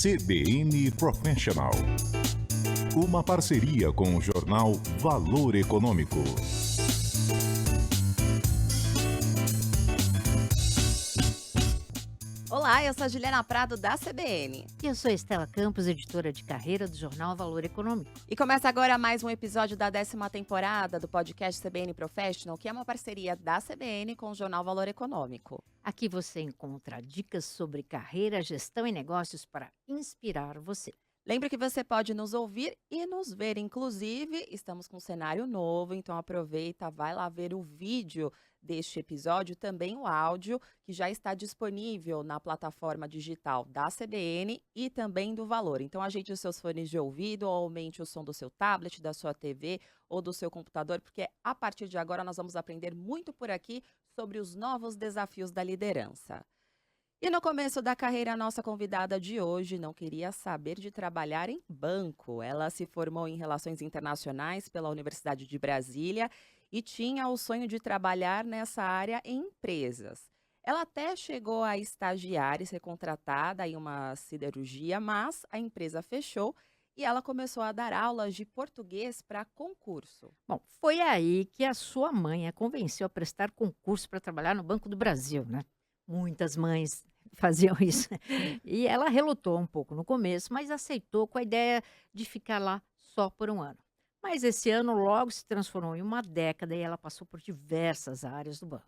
CBN Professional. Uma parceria com o jornal Valor Econômico. Olá, eu sou a Juliana Prado, da CBN. E eu sou Estela Campos, editora de carreira do jornal Valor Econômico. E começa agora mais um episódio da 10ª temporada do podcast CBN Professional, que é uma parceria da CBN com o jornal Valor Econômico. Aqui você encontra dicas sobre carreira, gestão e negócios para inspirar você. Lembre que você pode nos ouvir e nos ver. Inclusive, estamos com um cenário novo, então aproveita, vai lá ver o vídeo deste episódio, também o áudio, que já está disponível na plataforma digital da CBN e também do Valor. Então, ajeite os seus fones de ouvido ou aumente o som do seu tablet, da sua TV ou do seu computador, porque a partir de agora nós vamos aprender muito por aqui sobre os novos desafios da liderança. E no começo da carreira, a nossa convidada de hoje não queria saber de trabalhar em banco. Ela se formou em Relações Internacionais pela Universidade de Brasília e tinha o sonho de trabalhar nessa área em empresas. Ela até chegou a estagiar e ser contratada em uma siderurgia, mas a empresa fechou e ela começou a dar aulas de português para concurso. Bom, foi aí que a sua mãe a convenceu a prestar concurso para trabalhar no Banco do Brasil, né? Muitas mães faziam isso. E ela relutou um pouco no começo, mas aceitou com a ideia de ficar lá só por um ano. Mas esse ano logo se transformou em uma década e ela passou por diversas áreas do banco.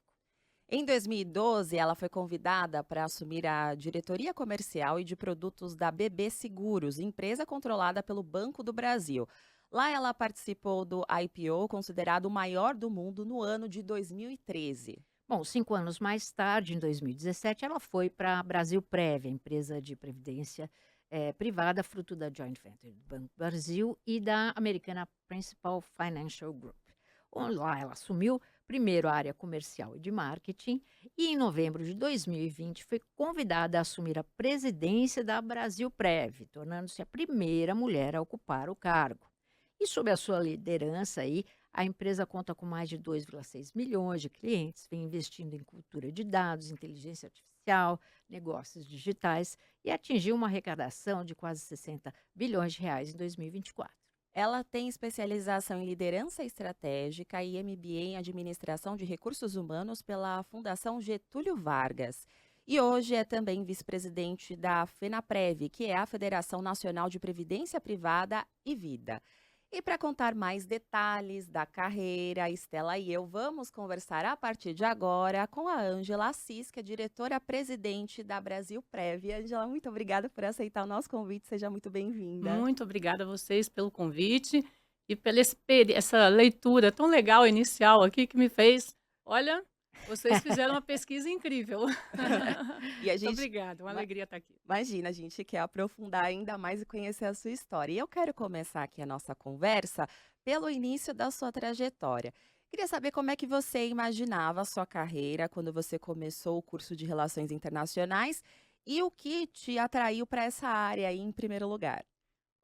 Em 2012, ela foi convidada para assumir a diretoria comercial e de produtos da BB Seguros, empresa controlada pelo Banco do Brasil. Lá ela participou do IPO, considerado o maior do mundo, no ano de 2013. Bom, 5 anos mais tarde, em 2017, ela foi para a Brasilprev, a empresa de previdência privada, fruto da joint venture do Banco do Brasil e da americana Principal Financial Group. Lá ela assumiu primeiro a área comercial e de marketing e em novembro de 2020 foi convidada a assumir a presidência da Brasilprev, tornando-se a primeira mulher a ocupar o cargo. E sob a sua liderança aí, a empresa conta com mais de 2,6 milhões de clientes, vem investindo em cultura de dados, inteligência artificial, negócios digitais e atingiu uma arrecadação de quase 60 bilhões de reais em 2024. Ela tem especialização em liderança estratégica e MBA em administração de recursos humanos pela Fundação Getúlio Vargas. E hoje é também vice-presidente da FENAPREV, que é a Federação Nacional de Previdência Privada e Vida. E para contar mais detalhes da carreira, a Estela e eu vamos conversar a partir de agora com a Ângela Assis, que é diretora-presidente da Brasilprev. Ângela, muito obrigada por aceitar o nosso convite, seja muito bem-vinda. Muito obrigada a vocês pelo convite e pela essa leitura tão legal inicial aqui que me fez, olha, vocês fizeram uma pesquisa incrível. E a Muito gente, obrigada, uma alegria estar aqui. imagina, a gente quer aprofundar ainda mais e conhecer a sua história. E eu quero começar aqui a nossa conversa pelo início da sua trajetória. Queria saber como é que você imaginava a sua carreira quando você começou o curso de Relações Internacionais e o que te atraiu para essa área aí em primeiro lugar.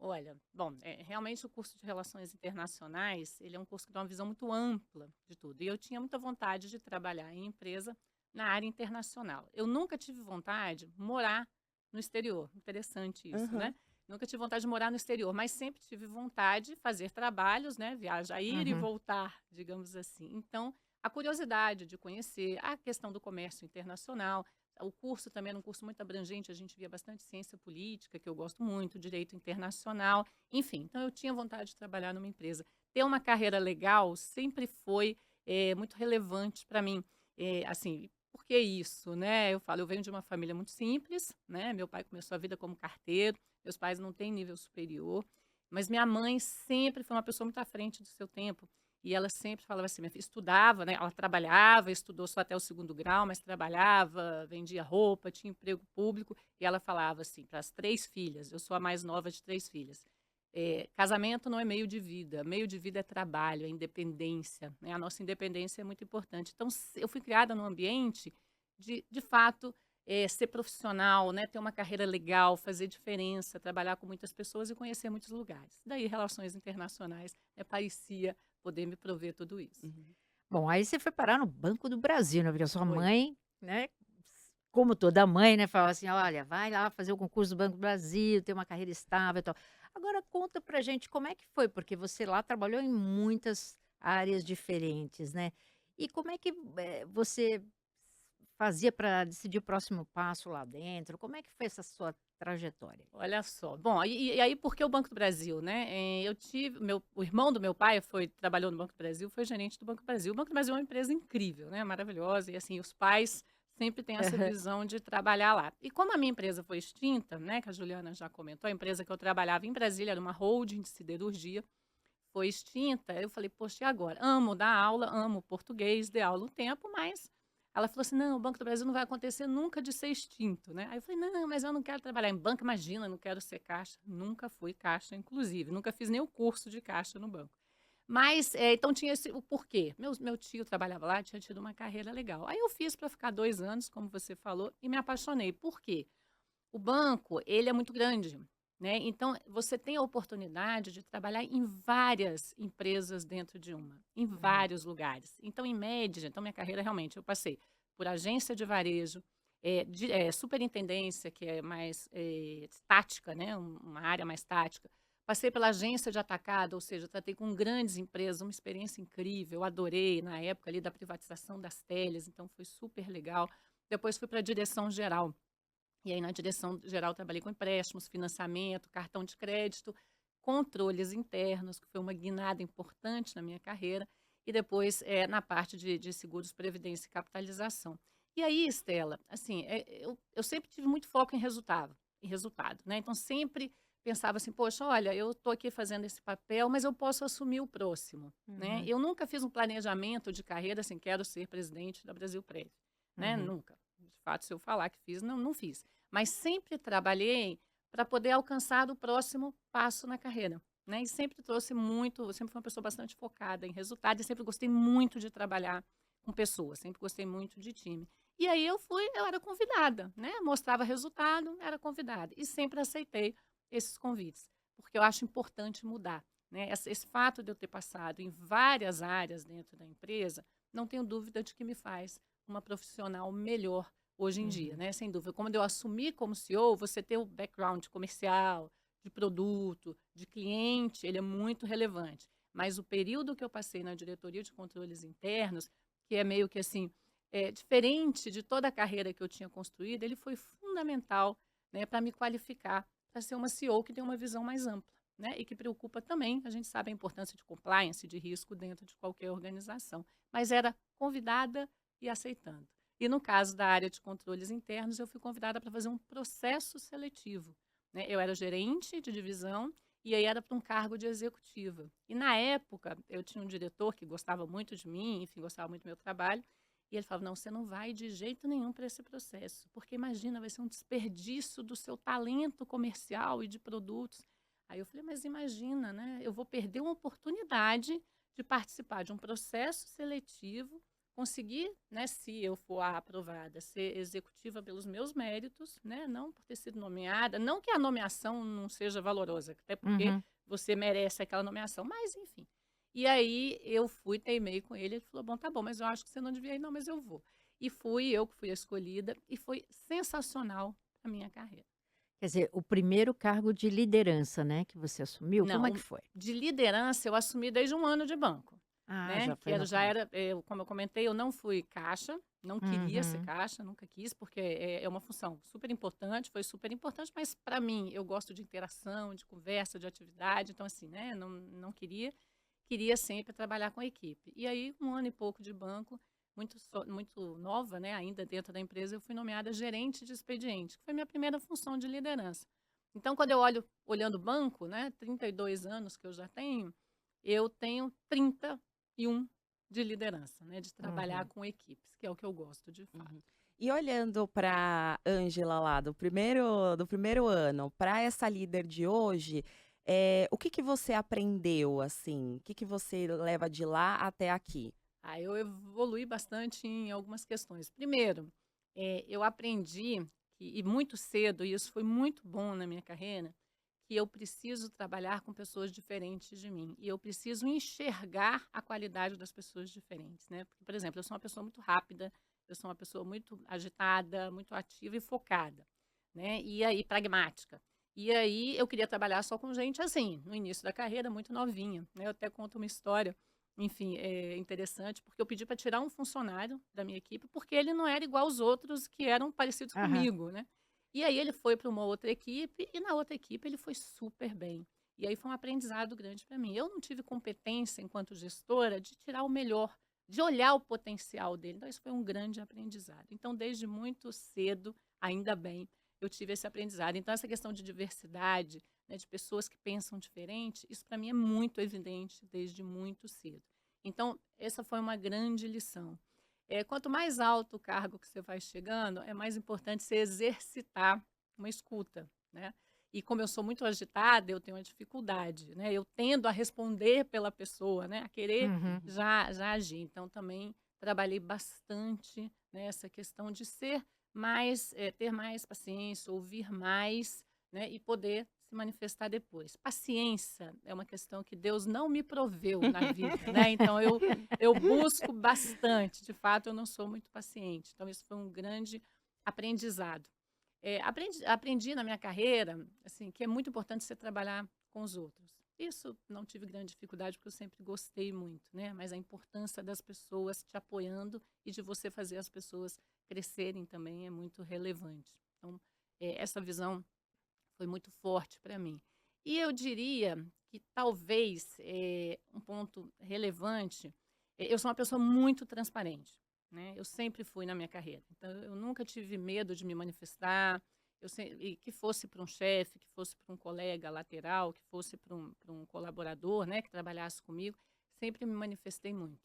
Olha, bom, realmente o curso de Relações Internacionais, ele é um curso que dá uma visão muito ampla de tudo. E eu tinha muita vontade de trabalhar em empresa na área internacional. Eu nunca tive vontade de morar no exterior. Interessante isso, né? Nunca tive vontade de morar no exterior, mas sempre tive vontade de fazer trabalhos, né? Viajar, ir e voltar, digamos assim. Então, a curiosidade de conhecer a questão do comércio internacional. O curso também era um curso muito abrangente, a gente via bastante ciência política, que eu gosto muito, direito internacional, enfim. Então, eu tinha vontade de trabalhar numa empresa. Ter uma carreira legal sempre foi muito relevante para mim. Assim, por que isso, né? Eu falo, eu venho de uma família muito simples, né? Meu pai começou a vida como carteiro, meus pais não têm nível superior, mas minha mãe sempre foi uma pessoa muito à frente do seu tempo. E ela sempre falava assim, minha filha estudava, né? Ela trabalhava, estudou só até o 2º grau, mas trabalhava, vendia roupa, tinha emprego público. E ela falava assim, para as 3 filhas, eu sou a mais nova de 3 filhas, casamento não é meio de vida é trabalho, é independência, né? A nossa independência é muito importante. Então, eu fui criada num ambiente de fato, ser profissional, né? Ter uma carreira legal, fazer diferença, trabalhar com muitas pessoas e conhecer muitos lugares. Daí, relações internacionais, parecia poder me prover tudo isso. Bom, aí você foi parar no Banco do Brasil, né? Porque a sua Foi. mãe, né, como toda mãe, né, falava assim: "Olha, vai lá fazer o concurso do Banco do Brasil, ter uma carreira estável e tal". Agora conta pra gente como é que foi, porque você lá trabalhou em muitas áreas diferentes, né. E como é que, você fazia para decidir o próximo passo lá dentro? Como é que foi essa sua trajetória? Olha só. Bom, e aí por que o Banco do Brasil, né? Eu tive o irmão do meu pai trabalhou no Banco do Brasil, foi gerente do Banco do Brasil. O Banco do Brasil é uma empresa incrível, né? Maravilhosa. E assim, os pais sempre têm essa Aham. visão de trabalhar lá. E como a minha empresa foi extinta, né? Que a Juliana já comentou, a empresa que eu trabalhava em Brasília era uma holding de siderurgia, foi extinta. Eu falei, poxa, e agora? Amo dar aula, amo português, dei aula um tempo, mas ela falou assim: não, o Banco do Brasil não vai acontecer nunca de ser extinto, né? Aí eu falei: não, mas eu não quero trabalhar em banco, imagina, não quero ser caixa. Nunca fui caixa, inclusive, nunca fiz nem o curso de caixa no banco. Mas, então tinha o porquê. Meu tio trabalhava lá, tinha tido uma carreira legal. Aí eu fiz para ficar 2 anos, como você falou, e me apaixonei. Por quê? O banco, ele é muito grande, né, então você tem a oportunidade de trabalhar em várias empresas dentro de uma, em Uhum. vários lugares. Então, em média, então minha carreira realmente, eu passei por agência de varejo, superintendência, que é mais, tática, né, uma área mais tática. Passei pela agência de atacado, ou seja, tratei com grandes empresas, uma experiência incrível, eu adorei na época ali da privatização das teles, então foi super legal. Depois fui para a direção geral, e aí, na direção geral, trabalhei com empréstimos, financiamento, cartão de crédito, controles internos, que foi uma guinada importante na minha carreira, e depois na parte de seguros, previdência e capitalização. E aí, Estela, assim, eu sempre tive muito foco em resultado, né? Então, sempre pensava assim, poxa, olha, eu estou aqui fazendo esse papel, mas eu posso assumir o próximo, né? Uhum. Eu nunca fiz um planejamento de carreira assim, quero ser presidente da Brasil Prévio, né? Uhum. Nunca. De fato, se eu falar que fiz, não fiz. Mas sempre trabalhei para poder alcançar o próximo passo na carreira, né, e sempre trouxe muito, sempre fui uma pessoa bastante focada em resultado e sempre gostei muito de trabalhar com pessoas, sempre gostei muito de time. E aí eu era convidada, né, mostrava resultado, era convidada e sempre aceitei esses convites, porque eu acho importante mudar, né, esse fato de eu ter passado em várias áreas dentro da empresa, não tenho dúvida de que me faz uma profissional melhor hoje em dia, Uhum. né, sem dúvida. Quando eu assumi como CEO, você ter o background comercial, de produto, de cliente, ele é muito relevante. Mas o período que eu passei na diretoria de controles internos, que é meio que assim, diferente de toda a carreira que eu tinha construído, ele foi fundamental, né, para me qualificar para ser uma CEO que tem uma visão mais ampla, né, e que preocupa também, a gente sabe a importância de compliance, de risco dentro de qualquer organização. Mas era convidada e aceitando. E no caso da área de controles internos, eu fui convidada para fazer um processo seletivo, né. Eu era gerente de divisão e aí era para um cargo de executiva. E na época, eu tinha um diretor que gostava muito de mim, enfim, gostava muito do meu trabalho, e ele falava: "Não, você não vai de jeito nenhum para esse processo, porque imagina, vai ser um desperdício do seu talento comercial e de produtos". Aí eu falei: "Mas imagina, né, eu vou perder uma oportunidade de participar de um processo seletivo, conseguir, né, se eu for aprovada, ser executiva pelos meus méritos, né, não por ter sido nomeada, não que a nomeação não seja valorosa, até porque Uhum. você merece aquela nomeação, mas enfim". E aí eu fui, teimei com ele falou: "Bom, tá bom, mas eu acho que você não devia ir não, mas eu vou". E fui eu que fui a escolhida e foi sensacional a minha carreira. Quer dizer, o primeiro cargo de liderança, né, que você assumiu, como é Não, que foi? de liderança eu assumi desde um ano de banco, Ah, né, já que foi era no já começo. era, como eu comentei, eu não fui caixa, não queria ser Uhum. caixa, nunca quis, porque é uma função super importante, foi super importante, mas para mim, eu gosto de interação, de conversa, de atividade, então assim, né, não queria sempre trabalhar com a equipe. E aí, um ano e pouco de banco, muito nova, né, ainda dentro da empresa, eu fui nomeada gerente de expediente, que foi minha primeira função de liderança. Então, quando eu olhando o banco, né, 32 anos que eu tenho 31 de liderança, né, de trabalhar Uhum. com equipes, que é o que eu gosto de fato. Uhum. E olhando para Ângela lá do primeiro ano para essa líder de hoje, o que que você aprendeu, assim? O que que você leva de lá até aqui? Eu evolui bastante em algumas questões. Primeiro, eu aprendi e muito cedo, e isso foi muito bom na minha carreira, que eu preciso trabalhar com pessoas diferentes de mim. E eu preciso enxergar a qualidade das pessoas diferentes, né? Porque, por exemplo, eu sou uma pessoa muito rápida, Eu sou uma pessoa muito agitada, muito ativa e focada, né? E aí, pragmática. E aí, eu queria trabalhar só com gente assim, no início da carreira, muito novinha, né? Eu até conto uma história, enfim, interessante, porque eu pedi para tirar um funcionário da minha equipe, porque ele não era igual aos outros que eram parecidos Aham. comigo, né? E aí ele foi para uma outra equipe e na outra equipe ele foi super bem. E aí foi um aprendizado grande para mim. Eu não tive competência enquanto gestora de tirar o melhor, de olhar o potencial dele. Então isso foi um grande aprendizado. Então desde muito cedo, ainda bem, eu tive esse aprendizado. Então essa questão de diversidade, né, de pessoas que pensam diferente, isso para mim é muito evidente desde muito cedo. Então essa foi uma grande lição. Quanto mais alto o cargo que você vai chegando, é mais importante você exercitar uma escuta, né? E como eu sou muito agitada, eu tenho uma dificuldade, né? Eu tendo a responder pela pessoa, né? A querer Uhum. já agir. Então, também trabalhei bastante nessa questão de ser mais, ter mais paciência, ouvir mais, né? E poder se manifestar depois. Paciência é uma questão que Deus não me proveu na vida, né? Então, eu busco bastante. De fato, eu não sou muito paciente. Então, isso foi um grande aprendizado. Aprendi na minha carreira, assim, que é muito importante você trabalhar com os outros. Isso não tive grande dificuldade, porque eu sempre gostei muito, né? Mas a importância das pessoas te apoiando e de você fazer as pessoas crescerem também é muito relevante. Então, essa visão foi muito forte para mim. E eu diria que talvez um ponto relevante, eu sou uma pessoa muito transparente, né? Eu sempre fui na minha carreira. Então, eu nunca tive medo de me manifestar, e que fosse para um chefe, que fosse para um colega lateral, que fosse para um colaborador, né, que trabalhasse comigo, sempre me manifestei muito.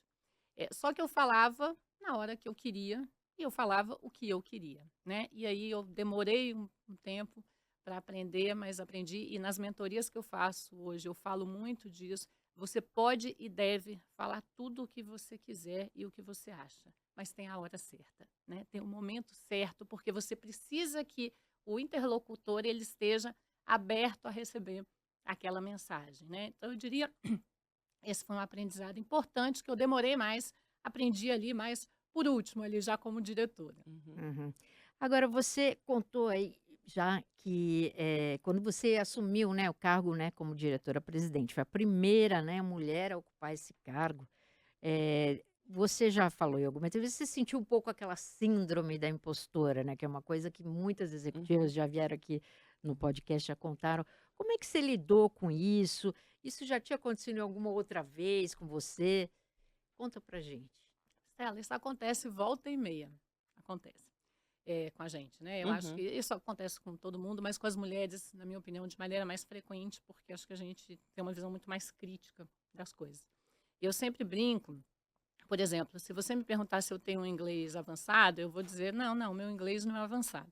Só que eu falava na hora que eu queria e eu falava o que eu queria, né? E aí eu demorei um tempo para aprender, mas aprendi. E nas mentorias que eu faço hoje, eu falo muito disso. Você pode e deve falar tudo o que você quiser e o que você acha, mas tem a hora certa, né? Tem o momento certo, porque você precisa que o interlocutor ele esteja aberto a receber aquela mensagem, né? Então, eu diria, esse foi um aprendizado importante que eu demorei mais, aprendi ali mais por último, ali já como diretora. Uhum. Uhum. Agora, você contou aí já que quando você assumiu, né, o cargo, né, como diretora-presidente, foi a primeira, né, mulher a ocupar esse cargo. Você já falou em alguma entrevista, você sentiu um pouco aquela síndrome da impostora, né, que é uma coisa que muitas Uhum. executivas já vieram aqui no podcast, já contaram. Como é que você lidou com isso? Isso já tinha acontecido alguma outra vez com você? Conta pra gente. Stella, isso acontece volta e meia, acontece com a gente, né? Eu acho que Uhum. isso acontece com todo mundo, mas com as mulheres, na minha opinião, de maneira mais frequente, porque acho que a gente tem uma visão muito mais crítica das coisas. E eu sempre brinco, por exemplo, se você me perguntar se eu tenho um inglês avançado, eu vou dizer, não, meu inglês não é avançado.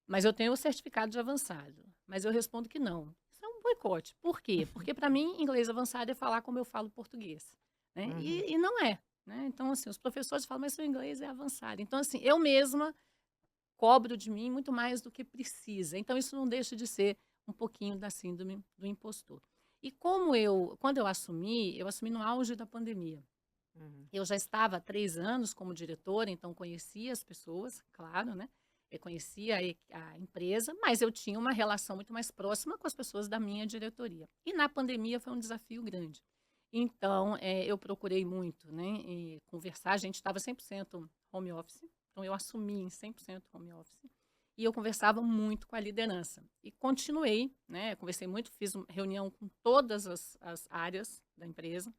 Mas eu tenho o certificado de avançado. Mas eu respondo que não. Isso é um boicote. Por quê? Porque para mim, inglês avançado é falar como eu falo português, né? Uhum. E não é, né? Então, assim, os professores falam, mas seu inglês é avançado. Então, assim, eu mesma cobro de mim muito mais do que precisa. Então, isso não deixa de ser um pouquinho da síndrome do impostor. E quando eu assumi no auge da pandemia. Uhum. Eu já estava há 3 anos como diretora, então conhecia as pessoas, claro, né? Eu conhecia a empresa, mas eu tinha uma relação muito mais próxima com as pessoas da minha diretoria. E na pandemia foi um desafio grande. Então, eu procurei muito, né, conversar. A gente estava 100% home office, então eu assumi em 100% home office. E eu conversava muito com a liderança. E continuei, né, conversei muito, fiz uma reunião com todas as áreas da empresa,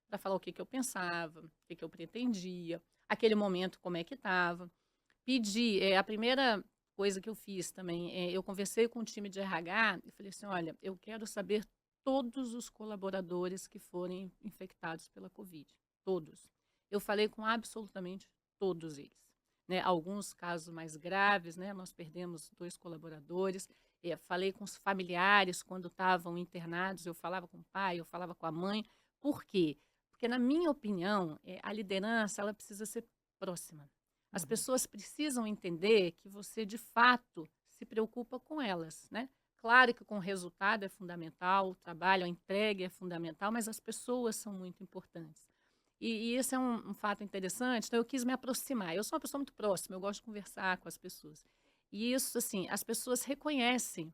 para falar o que eu pensava, o que eu pretendia, aquele momento como é que estava. Pedi, a primeira coisa que eu fiz também, eu conversei com o time de RH e falei assim, olha, eu quero saber todos os colaboradores que forem infectados pela Covid, todos. Eu falei com absolutamente todos eles. Né? Alguns casos mais graves, né? Nós perdemos 2 colaboradores. Falei com os familiares quando estavam internados, eu falava com o pai, eu falava com a mãe. Por quê? Porque, na minha opinião, a liderança ela precisa ser próxima. As Uhum. pessoas precisam entender que você, de fato, se preocupa com elas, né? Claro que com o resultado é fundamental, o trabalho, a entrega é fundamental, mas as pessoas são muito importantes. E esse é um fato interessante, então eu quis me aproximar. Eu sou uma pessoa muito próxima, eu gosto de conversar com as pessoas. E isso, assim, as pessoas reconhecem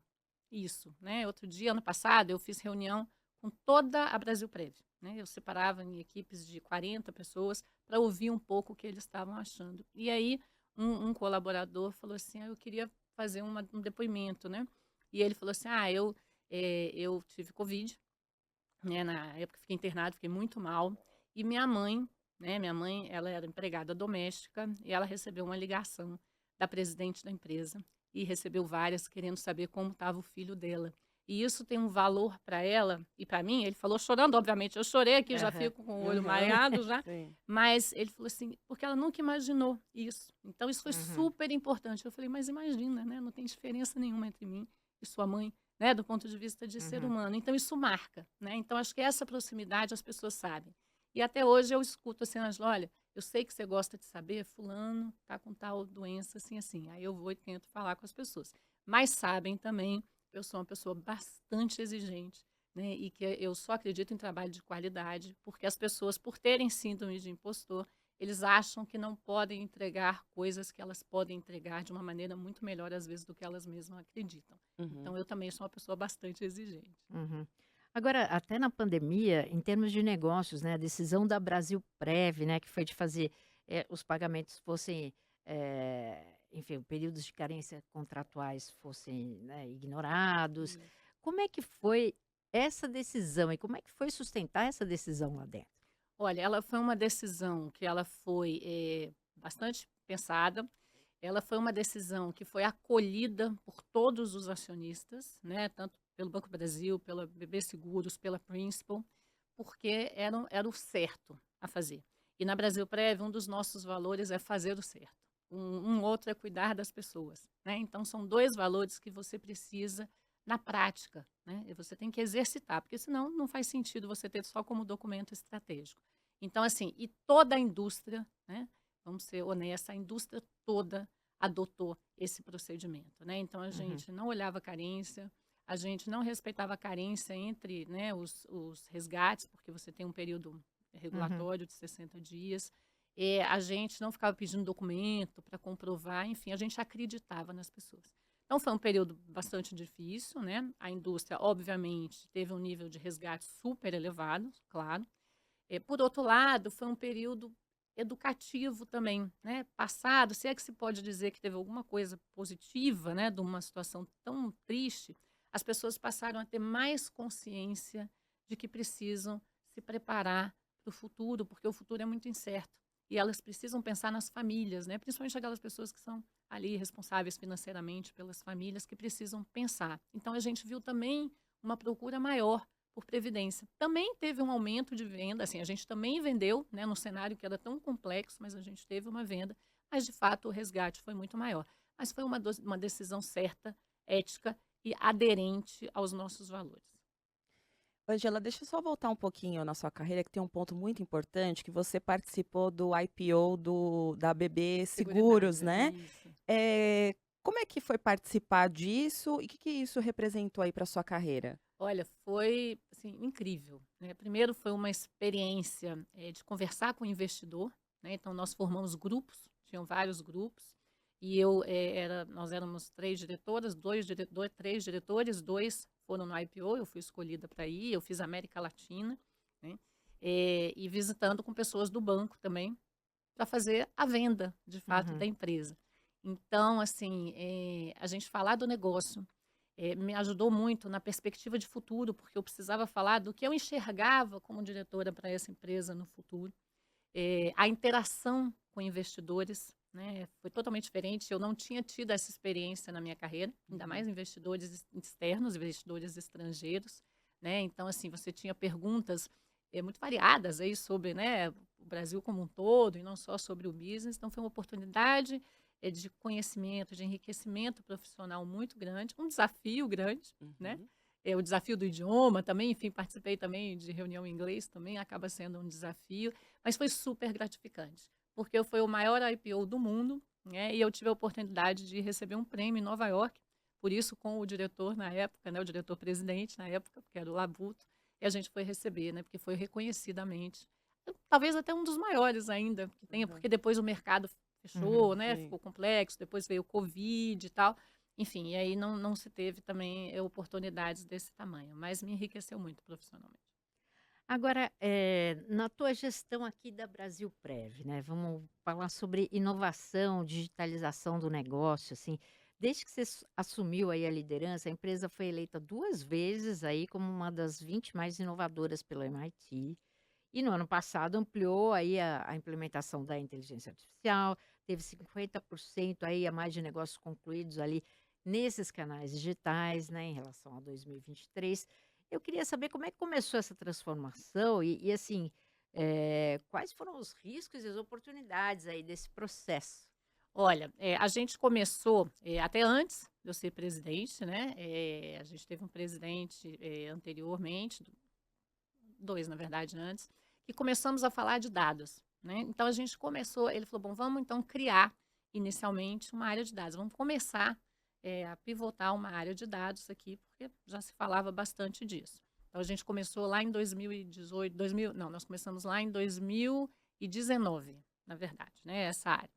isso, né? Outro dia, ano passado, eu fiz reunião com toda a Brasil Prev, né? Eu separava em equipes de 40 pessoas para ouvir um pouco o que eles estavam achando. E aí, um colaborador falou assim, eu queria fazer um depoimento, né? E ele falou assim, eu tive Covid, né? Na época fiquei internado, fiquei muito mal. E minha mãe, né? Minha mãe, ela era empregada doméstica e ela recebeu uma ligação da presidente da empresa e recebeu várias querendo saber como estava o filho dela. E isso tem um valor para ela e para mim. Ele falou chorando, obviamente. Eu chorei aqui, já Aham. fico com o olho Aham. mareado já. Sim. Mas ele falou assim, porque ela nunca imaginou isso. Então isso foi Uhum. super importante. Eu falei, mas imagina, né? Não tem diferença nenhuma entre mim e sua mãe, né? Do ponto de vista de ser Uhum. humano. Então isso marca, né? Então acho que essa proximidade as pessoas sabem. E até hoje eu escuto assim, Ângela, olha, eu sei que você gosta de saber, fulano tá com tal doença, assim, assim. Aí eu vou e tento falar com as pessoas. Mas sabem também, eu sou uma pessoa bastante exigente, né? E que eu só acredito em trabalho de qualidade, porque as pessoas, por terem síndrome de impostor, eles acham que não podem entregar coisas que elas podem entregar de uma maneira muito melhor, às vezes, do que elas mesmas acreditam. Uhum. Então, eu também sou uma pessoa bastante exigente. Uhum. Agora, até na pandemia, em termos de negócios, né, a decisão da Brasilprev, né, que foi de fazer os pagamentos fossem, enfim, períodos de carência contratuais fossem, né, ignorados. Isso. Como é que foi essa decisão e como é que foi sustentar essa decisão lá dentro? Olha, ela foi uma decisão que ela foi bastante pensada. Ela foi uma decisão que foi acolhida por todos os acionistas, né? Tanto pelo Banco do Brasil, pela BB Seguros, pela Principal, porque era o certo a fazer. E na Brasilprev, um dos nossos valores é fazer o certo. Um outro é cuidar das pessoas, né? Então, são dois valores que você precisa na prática, né? E você tem que exercitar, porque senão não faz sentido você ter só como documento estratégico. Então, assim, e toda a indústria, né? Vamos ser honestos, a indústria toda adotou esse procedimento, né? Então, a Uhum, gente não olhava carência, a gente não respeitava a carência entre, né, os resgates, porque você tem um período uhum, regulatório de 60 dias. A gente não ficava pedindo documento para comprovar, enfim, a gente acreditava nas pessoas. Então, foi um período bastante difícil, né? A indústria, obviamente, teve um nível de resgate super elevado, claro. Por outro lado, foi um período educativo também, né? Passado, se é que se pode dizer que teve alguma coisa positiva, né, de uma situação tão triste, as pessoas passaram a ter mais consciência de que precisam se preparar para o futuro, porque o futuro é muito incerto. E elas precisam pensar nas famílias, né? Principalmente aquelas pessoas que são ali responsáveis financeiramente pelas famílias que precisam pensar. Então a gente viu também uma procura maior por previdência. Também teve um aumento de venda, assim, a gente também vendeu, né, no cenário que era tão complexo, mas a gente teve uma venda, mas de fato o resgate foi muito maior. Mas foi uma decisão certa, ética e aderente aos nossos valores. Angela, deixa eu só voltar um pouquinho na sua carreira, que tem um ponto muito importante, que você participou do IPO da BB Seguros, Seguridade, né? isso. Como é que foi participar disso e o que isso representou aí para sua carreira? Olha, foi assim, incrível, né? Primeiro foi uma experiência de conversar com o investidor, né? Então nós formamos grupos, tinham vários grupos, e nós éramos três diretoras, três diretores, dois foram no IPO, eu fui escolhida para ir, eu fiz América Latina, né? E visitando com pessoas do banco também, para fazer a venda, de fato, da uhum, empresa. Então, assim, a gente falar do negócio me ajudou muito na perspectiva de futuro, porque eu precisava falar do que eu enxergava como diretora para essa empresa no futuro. A interação com investidores, né, foi totalmente diferente. Eu não tinha tido essa experiência na minha carreira, ainda Uhum. mais investidores externos, investidores estrangeiros, né? Então, assim, você tinha perguntas muito variadas aí sobre, né, o Brasil como um todo e não só sobre o business. Então, foi uma oportunidade de conhecimento, de enriquecimento profissional muito grande, um desafio grande, né? Uhum. O desafio do idioma também, enfim, participei também de reunião em inglês também, acaba sendo um desafio, mas foi super gratificante, porque foi o maior IPO do mundo, né? E eu tive a oportunidade de receber um prêmio em Nova York, por isso com o diretor na época, né? O diretor-presidente na época, que era o Labuto, e a gente foi receber, né? Porque foi reconhecidamente talvez até um dos maiores ainda que tenha, Uhum. porque depois o mercado Uhum. fechou, né? Sim. Ficou complexo, depois veio o Covid e tal. Enfim, e aí não se teve também oportunidades desse tamanho, mas me enriqueceu muito profissionalmente. Agora, na tua gestão aqui da Brasilprev, né, vamos falar sobre inovação, digitalização do negócio, assim. Desde que você assumiu aí a liderança, a empresa foi eleita 2 vezes aí como uma das 20 mais inovadoras pelo MIT. E no ano passado ampliou aí a implementação da inteligência artificial, teve 50% aí a mais de negócios concluídos ali nesses canais digitais, né, em relação a 2023. Eu queria saber como é que começou essa transformação e assim, quais foram os riscos e as oportunidades aí desse processo? Olha, a gente começou, até antes de eu ser presidente, né? A gente teve um presidente anteriormente, dois, na verdade, antes, que começamos a falar de dados, né? Então a gente começou, ele falou, bom, vamos então criar inicialmente uma área de dados, vamos começar a pivotar uma área de dados aqui, porque já se falava bastante disso. Então a gente começou lá em 2018, 2000, não, nós começamos lá em 2019, na verdade, né, essa área.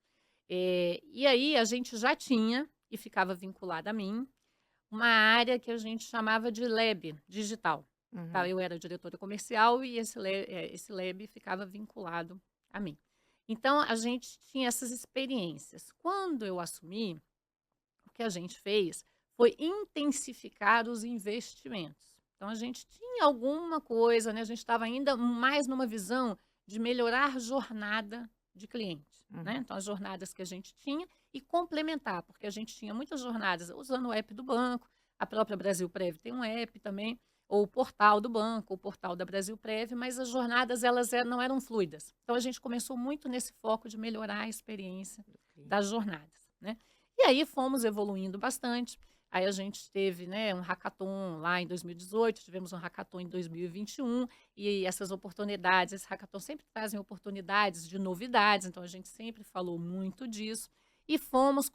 E aí a gente já tinha, e ficava vinculada a mim, uma área que a gente chamava de lab digital. Tá, Uhum. eu era diretora comercial e esse lab ficava vinculado a mim. Então, a gente tinha essas experiências. Quando eu assumi, o que a gente fez foi intensificar os investimentos. Então, a gente tinha alguma coisa, né? A gente estava ainda mais numa visão de melhorar a jornada de cliente, né? Uhum. Então, as jornadas que a gente tinha e complementar, porque a gente tinha muitas jornadas usando o app do banco, a própria Brasilprev tem um app também, ou o portal do banco, o portal da Brasilprev, mas as jornadas não eram fluidas. Então, a gente começou muito nesse foco de melhorar a experiência Do cliente. das jornadas, né? E aí fomos evoluindo bastante. Aí a gente teve, né, um hackathon lá em 2018, tivemos um hackathon em 2021, e essas oportunidades, esses hackathons sempre trazem oportunidades de novidades, então a gente sempre falou muito disso, e fomos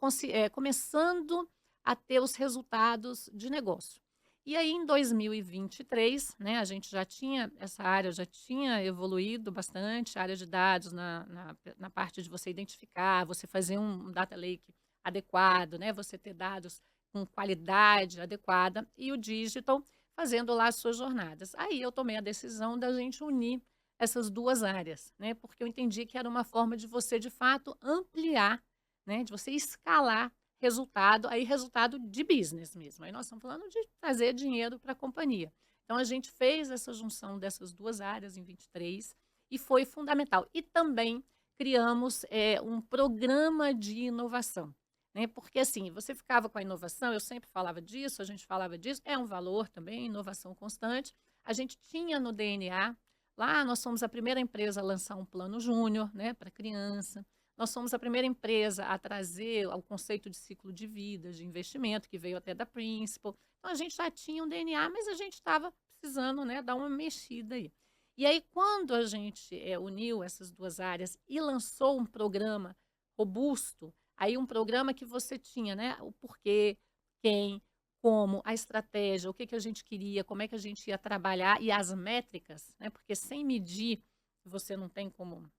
começando a ter os resultados de negócio. E aí em 2023, né, a gente já tinha, essa área já tinha evoluído bastante, a área de dados na parte de você identificar, você fazer um data lake adequado, né? Você ter dados com qualidade adequada e o digital fazendo lá as suas jornadas. Aí eu tomei a decisão da gente unir essas duas áreas, né? Porque eu entendi que era uma forma de você de fato ampliar, né? De você escalar resultado, aí resultado de business mesmo. Aí nós estamos falando de trazer dinheiro para a companhia. Então a gente fez essa junção dessas duas áreas em 23 e foi fundamental. E também criamos um programa de inovação, né? Porque assim, você ficava com a inovação, eu sempre falava disso, a gente falava disso, é um valor também, inovação constante. A gente tinha no DNA, lá nós somos a primeira empresa a lançar um plano júnior, né, para criança. Nós somos a primeira empresa a trazer o conceito de ciclo de vida, de investimento, que veio até da Principal. Então a gente já tinha um DNA, mas a gente estava precisando, né, dar uma mexida aí. E aí, quando a gente uniu essas duas áreas e lançou um programa robusto, aí um programa que você tinha, né, o porquê, quem, como, a estratégia, o que que a gente queria, como é que a gente ia trabalhar e as métricas, né, porque sem medir você não tem como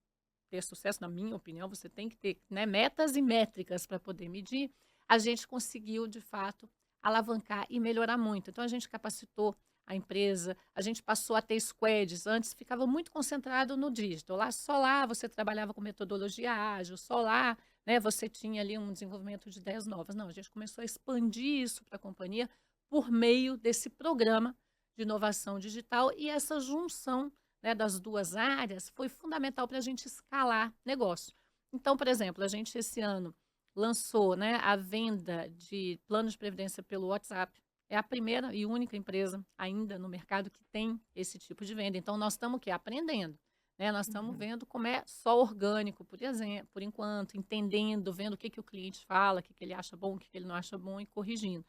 ter sucesso, na minha opinião, você tem que ter, né, metas e métricas para poder medir. A gente conseguiu, de fato, alavancar e melhorar muito. Então, a gente capacitou a empresa, a gente passou a ter squads. Antes ficava muito concentrado no digital. Só lá você trabalhava com metodologia ágil, só lá, né, você tinha ali um desenvolvimento de ideias novas. Não, a gente começou a expandir isso para a companhia por meio desse programa de inovação digital e essa junção, né, das duas áreas foi fundamental para a gente escalar negócio. Então, por exemplo, a gente esse ano lançou, né, a venda de planos de previdência pelo WhatsApp. É a primeira e única empresa ainda no mercado que tem esse tipo de venda. Então, nós estamos aprendendo. Né? Nós estamos Uhum. vendo como é só orgânico, por exemplo, por enquanto, entendendo, vendo o que o cliente fala, o que ele acha bom, o que ele não acha bom e corrigindo.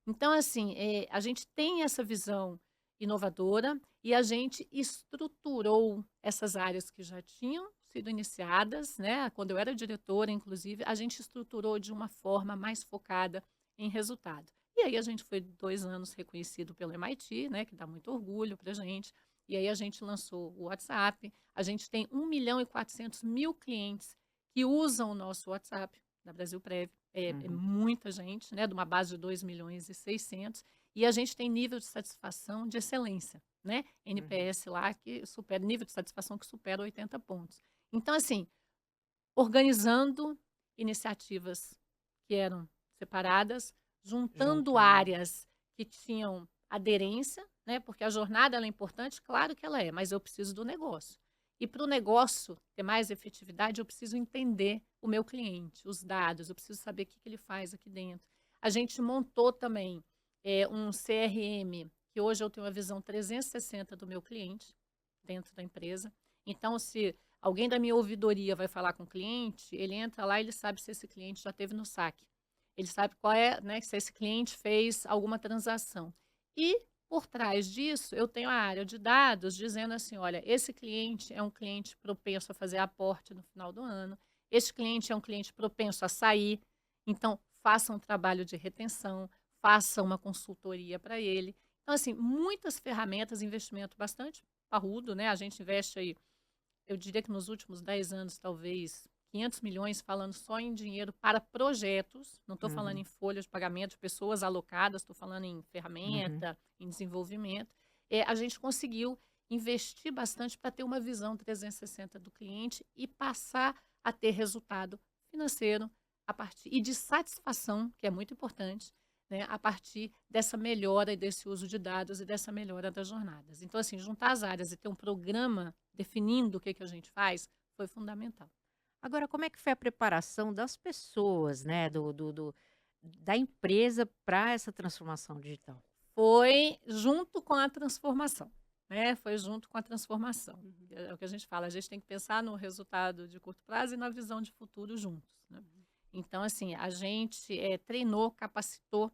Então, assim, a gente tem essa visão inovadora e a gente estruturou essas áreas que já tinham sido iniciadas, né? Quando eu era diretora, inclusive, a gente estruturou de uma forma mais focada em resultado. E aí a gente foi 2 anos reconhecido pelo MIT, né? Que dá muito orgulho para a gente. E aí a gente lançou o WhatsApp. A gente tem 1.400.000 clientes que usam o nosso WhatsApp da Brasil Prev. É muita gente, né? De uma base de 2.600.000. E a gente tem nível de satisfação de excelência, né? NPS lá que supera, nível de satisfação que supera 80 pontos. Então, assim, organizando iniciativas que eram separadas, juntando Juntando. áreas que tinham aderência, né? Porque a jornada ela é importante, claro que ela é, mas eu preciso do negócio. E para o negócio ter mais efetividade, eu preciso entender o meu cliente, os dados, eu preciso saber o que ele faz aqui dentro. A gente montou também um CRM, que hoje eu tenho uma visão 360 do meu cliente dentro da empresa. Então, se alguém da minha ouvidoria vai falar com o cliente, ele entra lá e ele sabe se esse cliente já teve no saque. Ele sabe qual é, né, se esse cliente fez alguma transação. E, por trás disso, eu tenho a área de dados dizendo assim, olha, esse cliente é um cliente propenso a fazer aporte no final do ano, esse cliente é um cliente propenso a sair, então faça um trabalho de retenção, faça uma consultoria para ele. Então, assim, muitas ferramentas, investimento bastante parrudo, né? A gente investe aí, eu diria que nos últimos 10 anos, talvez 500 milhões falando só em dinheiro para projetos, não estou falando em folhas de pagamento de pessoas alocadas, estou falando em ferramenta, em desenvolvimento. A gente conseguiu investir bastante para ter uma visão 360 do cliente e passar a ter resultado financeiro a partir, e de satisfação, que é muito importante, né, a partir dessa melhora e desse uso de dados e dessa melhora das jornadas. Então, assim, juntar as áreas e ter um programa definindo o que a gente faz foi fundamental. Agora, como é que foi a preparação das pessoas, né, da empresa para essa transformação digital? Foi junto com a transformação, né? Foi junto com a transformação. É o que a gente fala, a gente tem que pensar no resultado de curto prazo e na visão de futuro juntos, né? Então, assim, a gente treinou, capacitou,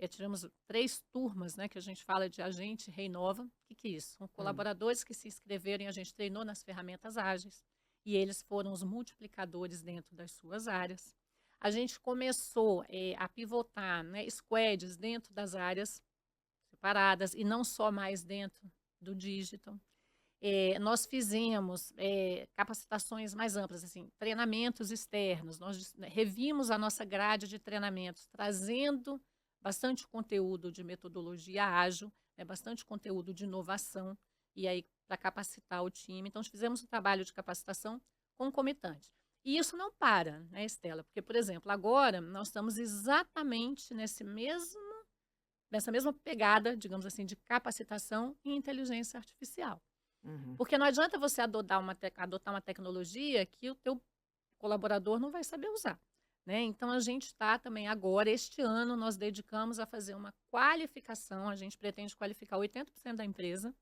tivemos 3 turmas, né, que a gente fala de Agente Reinova. O que é isso? São colaboradores que se inscreveram e a gente treinou nas ferramentas ágeis. E eles foram os multiplicadores dentro das suas áreas. A gente começou a pivotar, né, squads dentro das áreas separadas e não só mais dentro do digital. Nós fizemos capacitações mais amplas, assim, treinamentos externos. Nós revimos a nossa grade de treinamentos, trazendo bastante conteúdo de metodologia ágil, né, bastante conteúdo de inovação, e aí para capacitar o time. Então, nós fizemos um trabalho de capacitação concomitante. E isso não para, né, Estela? Porque, por exemplo, agora nós estamos exatamente nessa mesma pegada, digamos assim, de capacitação em inteligência artificial. Porque não adianta você adotar uma tecnologia que o teu colaborador não vai saber usar, né? Então, a gente está também agora, este ano, nós dedicamos a fazer uma qualificação, a gente pretende qualificar 80% da empresa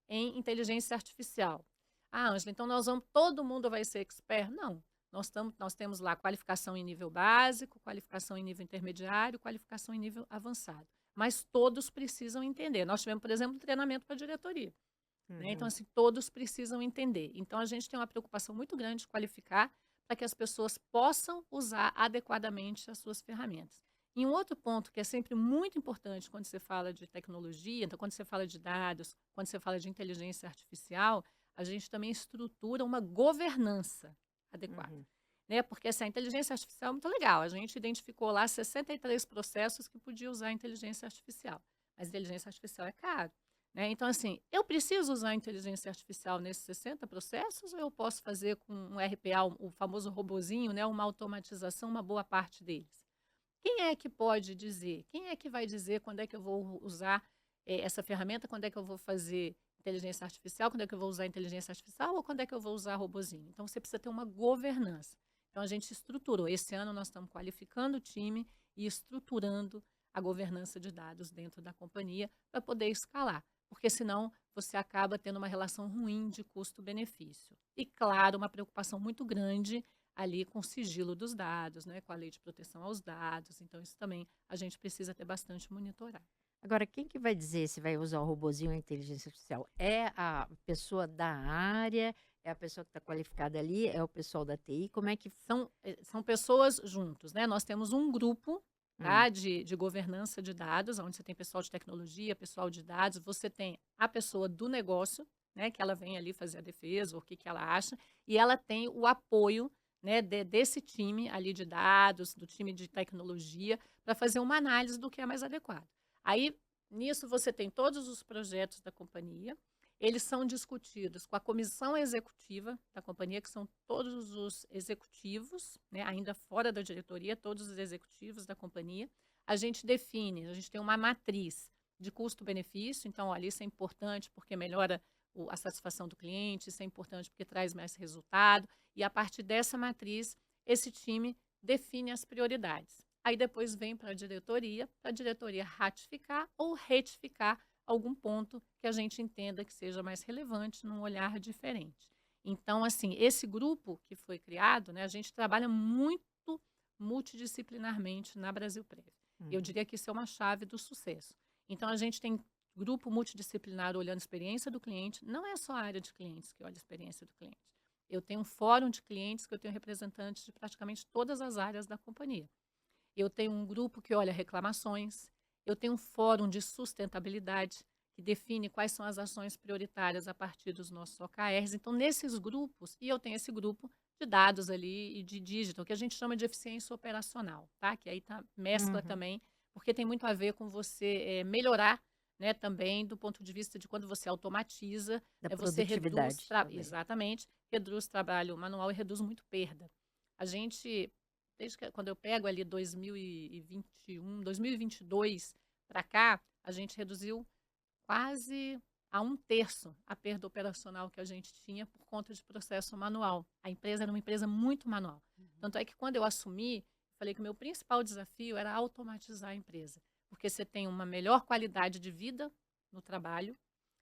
em inteligência artificial. Ah, Ângela, então todo mundo vai ser expert? Não. Nós temos lá qualificação em nível básico, qualificação em nível intermediário, qualificação em nível avançado. Mas todos precisam entender. Nós tivemos, por exemplo, um treinamento para a diretoria. Né? Então, assim, todos precisam entender. Então, a gente tem uma preocupação muito grande de qualificar para que as pessoas possam usar adequadamente as suas ferramentas. E um outro ponto que é sempre muito importante quando você fala de tecnologia, então, quando você fala de dados, quando você fala de inteligência artificial, a gente também estrutura uma governança adequada. Né? Porque assim, a inteligência artificial é muito legal. A gente identificou lá 63 processos que podiam usar a inteligência artificial. Mas a inteligência artificial é caro. Né? Então, assim, eu preciso usar a inteligência artificial nesses 60 processos ou eu posso fazer com um RPA, o famoso robozinho, né? Uma automatização, uma boa parte deles? Quem é que pode dizer? Quem é que vai dizer quando é que eu vou usar essa ferramenta, quando é que eu vou fazer inteligência artificial, quando é que eu vou usar inteligência artificial ou quando é que eu vou usar robozinho? Então, você precisa ter uma governança. Então, a gente estruturou. Esse ano, nós estamos qualificando o time e estruturando a governança de dados dentro da companhia para poder escalar. Porque, senão, você acaba tendo uma relação ruim de custo-benefício. E, claro, uma preocupação muito grande ali com o sigilo dos dados, né, com a lei de proteção aos dados. Então, isso também a gente precisa ter bastante monitorado. Agora, quem que vai dizer se vai usar o robozinho ou a inteligência artificial? É a pessoa da área? É a pessoa que está qualificada ali? É o pessoal da TI? Como é que... São pessoas juntos, né? Nós temos um grupo, tá, de governança de dados, onde você tem pessoal de tecnologia, pessoal de dados, você tem a pessoa do negócio, né, que ela vem ali fazer a defesa, o que que ela acha, e ela tem o apoio, né, desse time ali de dados, do time de tecnologia, para fazer uma análise do que é mais adequado. Aí, nisso, você tem todos os projetos da companhia, eles são discutidos com a comissão executiva da companhia, que são todos os executivos, né, ainda fora da diretoria, todos os executivos da companhia. A gente define, a gente tem uma matriz de custo-benefício, então, olha, isso é importante porque melhora a satisfação do cliente, isso é importante porque traz mais resultado, e a partir dessa matriz, esse time define as prioridades. Aí depois vem para a diretoria ratificar ou retificar algum ponto que a gente entenda que seja mais relevante, num olhar diferente. Então, assim, esse grupo que foi criado, né, a gente trabalha muito multidisciplinarmente na Brasilprev. Eu diria que isso é uma chave do sucesso. Então, a gente tem grupo multidisciplinar olhando a experiência do cliente, não é só a área de clientes que olha a experiência do cliente. Eu tenho um fórum de clientes que eu tenho representantes de praticamente todas as áreas da companhia. Eu tenho um grupo que olha reclamações, eu tenho um fórum de sustentabilidade, que define quais são as ações prioritárias a partir dos nossos OKRs. Então, nesses grupos, e eu tenho esse grupo de dados ali e de digital, que a gente chama de eficiência operacional, tá? Que aí mescla também, porque tem muito a ver com você melhorar, né, também do ponto de vista de quando você automatiza, Da você reduz, produtividade também. exatamente, reduz trabalho manual e reduz muito perda. A gente, quando eu pego ali 2021, 2022 para cá, a gente reduziu quase a 1/3 a perda operacional que a gente tinha por conta de processo manual. A empresa era uma empresa muito manual. Tanto é que quando eu assumi, falei que o meu principal desafio era automatizar a empresa, porque você tem uma melhor qualidade de vida no trabalho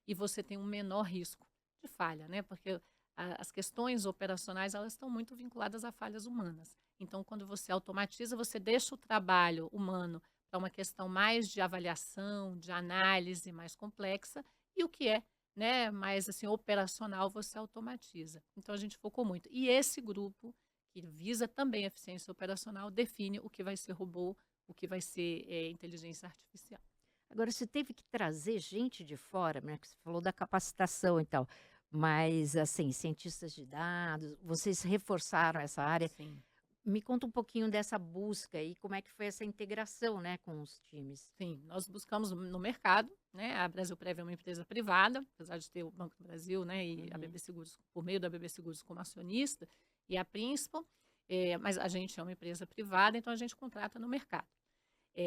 e você tem um menor risco de falha, né? Porque as questões operacionais, elas estão muito vinculadas a falhas humanas. Então, quando você automatiza, você deixa o trabalho humano para uma questão mais de avaliação, de análise mais complexa, e o que é, né, mais assim, operacional, você automatiza. Então, a gente focou muito. E esse grupo, que visa também a eficiência operacional, define o que vai ser robô, o que vai ser inteligência artificial. Agora, você teve que trazer gente de fora, né? Que você falou da capacitação e tal. Mas, assim, cientistas de dados, vocês reforçaram essa área. Sim. Me conta um pouquinho dessa busca e como é que foi essa integração, né, com os times. Sim, nós buscamos no mercado, né? A Brasilprev é uma empresa privada, apesar de ter o Banco do Brasil, né, e a BB Seguros, por meio da BB Seguros como acionista, e a Principal, mas a gente é uma empresa privada, então a gente contrata no mercado.